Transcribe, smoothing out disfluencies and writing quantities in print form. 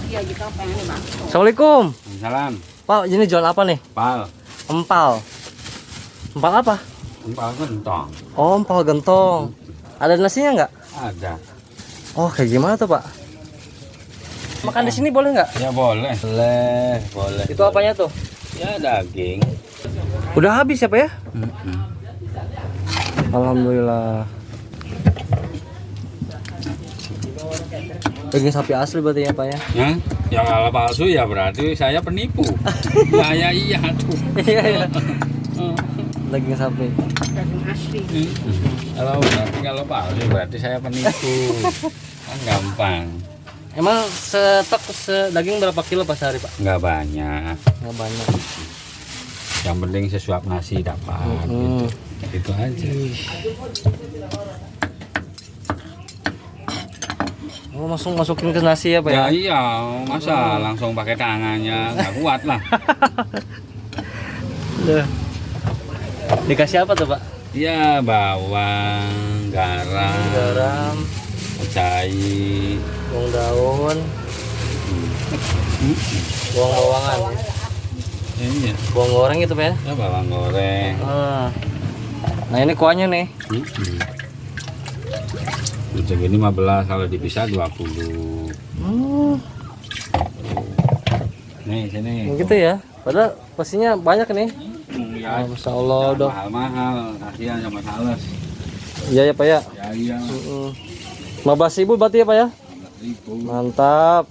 Iya gitu apa yang ini bang? Assalamualaikum. Salam. Pak, ini jual apa nih? Pal. Empal. Empal apa? Empal gentong. Oh, empal gentong. Ada nasinya nggak? Ada. Oh, kayak gimana tuh, Pak? Makan di sini boleh nggak? Ya boleh. Boleh. Itu apanya tuh? Ya daging. Udah habis ya, Pak ya? Alhamdulillah. Daging sapi asli berarti ya, Pak ya? Ya, ya kalau palsu ya berarti saya penipu. Saya iya tuh. Iya, iya. Daging sapi. Daging asli. Kalau palsu berarti saya penipu. Kan gampang. Emang stok daging berapa kilo Pak sehari, Pak? Nggak banyak. Nggak banyak. Yang penting sesuap nasi dapat. Gitu. Itu aja. Oh, langsung masukin ke nasi ya, Pak ya? Ya iya, masa langsung pakai tangannya nggak kuat lah. Udah. Dikasih apa tuh, Pak? Ya bawang, Garam, cabai, bawang daun, bawang-bawangan. iya, Bawang goreng gitu, Pak ya? ya bawang goreng. Nah, ini kuahnya nih. Untuk ini 15, kalau dipisah 20. Nih sini. Gitu ya. Padahal pastinya banyak nih. Ya, Masya Allah, dong. mahal-mahal, kasihan sama sales. Iya ya, Pak ya. Ya iya, 15.000 berarti ya, Pak ya? 15.000. Mantap.